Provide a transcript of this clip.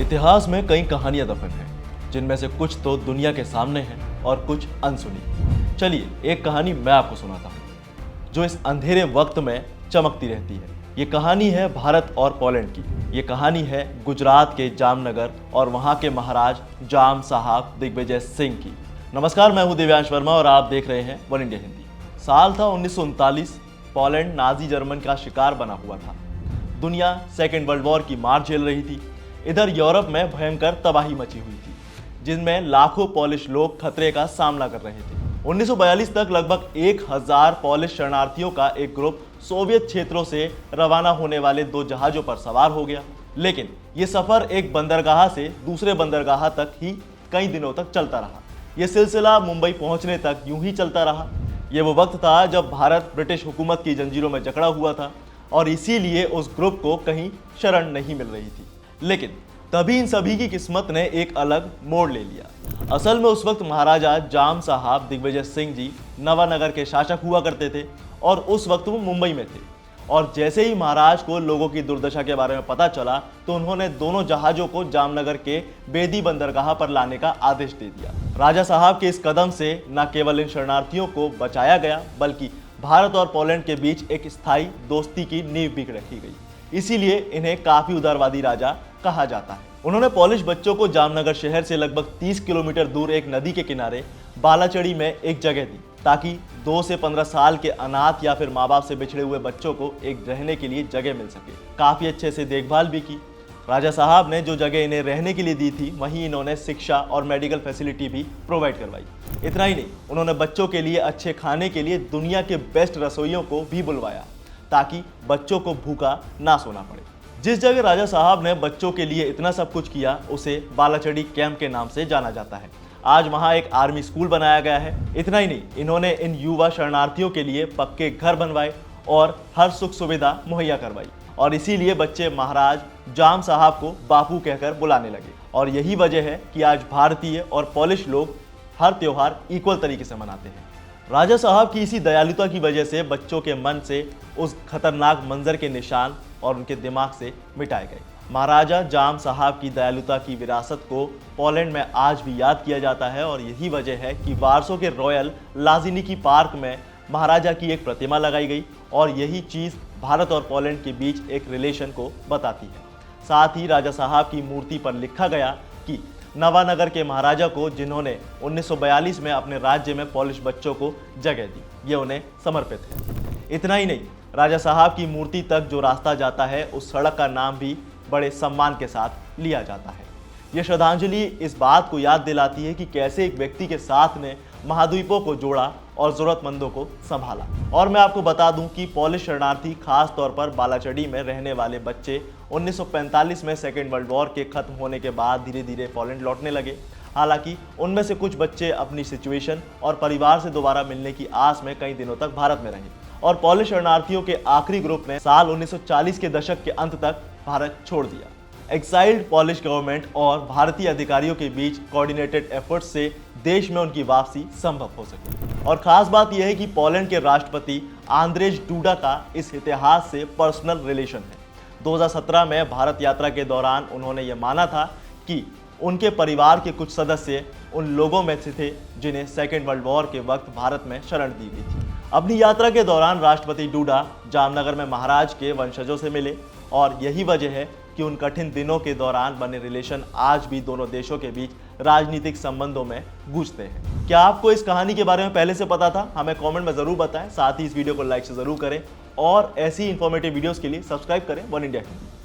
इतिहास में कई कहानियां दफन हैं, जिनमें से कुछ तो दुनिया के सामने हैं और कुछ अनसुनी। चलिए एक कहानी मैं आपको सुनाता हूँ, जो इस अंधेरे वक्त में चमकती रहती है। ये कहानी है भारत और पोलैंड की। ये कहानी है गुजरात के जामनगर और वहाँ के महाराज जाम साहब दिग्विजय सिंह की। नमस्कार, मैं हूँ दिव्यांश वर्मा और आप देख रहे हैं वन इंडिया हिंदी। साल था 1939। पोलैंड नाजी जर्मन का शिकार बना हुआ था। दुनिया सेकेंड वर्ल्ड वॉर की मार झेल रही थी। इधर यूरोप में भयंकर तबाही मची हुई थी, जिनमें लाखों पोलिश लोग खतरे का सामना कर रहे थे। 1942 तक लगभग 1000 पोलिश शरणार्थियों का एक ग्रुप सोवियत क्षेत्रों से रवाना होने वाले 2 जहाजों पर सवार हो गया। लेकिन ये सफर एक बंदरगाह से दूसरे बंदरगाह तक ही कई दिनों तक चलता रहा। ये सिलसिला मुंबई पहुंचने तक यूं ही चलता रहा। ये वो वक्त था जब भारत ब्रिटिश हुकूमत की जंजीरों में जकड़ा हुआ था और इसीलिए उस ग्रुप को कहीं शरण नहीं मिल रही थी। लेकिन तभी इन सभी की किस्मत ने एक अलग मोड़ ले लिया। असल में उस वक्त महाराजा जाम साहब दिग्विजय सिंह जी नवानगर के शासक हुआ करते थे और उस वक्त वो मुंबई में थे। और जैसे ही महाराज को लोगों की दुर्दशा के बारे में पता चला तो उन्होंने दोनों जहाजों को जामनगर के बेदी बंदरगाह पर लाने का आदेश दे दिया। राजा साहब के इस कदम से न केवल इन शरणार्थियों को बचाया गया, बल्कि भारत और पोलैंड के बीच एक स्थायी दोस्ती की नींव भी रखी गई। इसीलिए इन्हें काफी उदारवादी राजा कहा जाता है। उन्होंने पोलिश बच्चों को जामनगर शहर से लगभग 30 किलोमीटर दूर एक नदी के किनारे बालाचड़ी में एक जगह दी, ताकि 2 से 15 साल के अनाथ या फिर माँ बाप से बिछड़े हुए बच्चों को एक रहने के लिए जगह मिल सके। काफी अच्छे से देखभाल भी की। राजा साहब ने जो जगह इन्हें रहने के लिए दी थी, वहीं इन्होंने शिक्षा और मेडिकल फैसिलिटी भी प्रोवाइड करवाई। इतना ही नहीं, उन्होंने बच्चों के लिए अच्छे खाने के लिए दुनिया के बेस्ट रसोइयों को भी बुलवाया, ताकि बच्चों को भूखा ना सोना पड़े। जिस जगह राजा साहब ने बच्चों के लिए इतना सब कुछ किया, उसे बालाचड़ी कैंप के नाम से जाना जाता है। आज वहाँ एक आर्मी स्कूल बनाया गया है। इतना ही नहीं, इन्होंने इन युवा शरणार्थियों के लिए पक्के घर बनवाए और हर सुख सुविधा मुहैया करवाई। और इसीलिए बच्चे महाराज जाम साहब को बापू कहकर बुलाने लगे। और यही वजह है कि आज भारतीय और पोलिश लोग हर त्योहार इक्वल तरीके से मनाते हैं। राजा साहब की इसी दयालुता की वजह से बच्चों के मन से उस खतरनाक मंजर के निशान और उनके दिमाग से मिटाए गए। महाराजा जाम साहब की दयालुता की विरासत को पोलैंड में आज भी याद किया जाता है और यही वजह है कि वार्सो के रॉयल लाजिनिकी पार्क में महाराजा की एक प्रतिमा लगाई गई और यही चीज़ भारत और पोलैंड के बीच एक रिलेशन को बताती है। साथ ही राजा साहब की मूर्ति पर लिखा गया कि नवानगर के महाराजा को, जिन्होंने 1942 में अपने राज्य में पोलिश बच्चों को जगह दी, ये उन्हें समर्पित है। इतना ही नहीं, राजा साहब की मूर्ति तक जो रास्ता जाता है, उस सड़क का नाम भी बड़े सम्मान के साथ लिया जाता है। यह श्रद्धांजलि इस बात को याद दिलाती है कि कैसे एक व्यक्ति के साथ ने महाद्वीपों को जोड़ा और जरूरतमंदों को संभाला। और मैं आपको बता दूं कि पोलिश शरणार्थी, खास तौर पर बालाचड़ी में रहने वाले बच्चे 1945 में सेकेंड वर्ल्ड वॉर के खत्म होने के बाद धीरे धीरे पोलैंड लौटने लगे। हालांकि उनमें से कुछ बच्चे अपनी सिचुएशन और परिवार से दोबारा मिलने की आस में कई दिनों तक भारत में रहे और पोलिश शरणार्थियों के आखिरी ग्रुप ने साल 1940 के दशक के अंत तक भारत छोड़ दिया। एक्साइल्ड पोलिश गवर्नमेंट और भारतीय अधिकारियों के बीच कोऑर्डिनेटेड एफर्ट्स से देश में उनकी वापसी संभव हो सकी। और खास बात यह है कि पोलैंड के राष्ट्रपति आंद्रेज डूडा का इस इतिहास से पर्सनल रिलेशन है। 2017 में भारत यात्रा के दौरान उन्होंने ये माना था कि उनके परिवार के कुछ सदस्य उन लोगों में से थे जिन्हें सेकेंड वर्ल्ड वॉर के वक्त भारत में शरण दी गई थी। अपनी यात्रा के दौरान राष्ट्रपति डूडा जामनगर में महाराज के वंशजों से मिले और यही वजह है कि उन कठिन दिनों के दौरान बने रिलेशन आज भी दोनों देशों के बीच राजनीतिक संबंधों में गूंजते हैं। क्या आपको इस कहानी के बारे में पहले से पता था? हमें कमेंट में जरूर बताएं। साथ ही इस वीडियो को लाइक से जरूर करें और ऐसी इंफॉर्मेटिव वीडियोस के लिए सब्सक्राइब करें वन इंडिया हिंदी।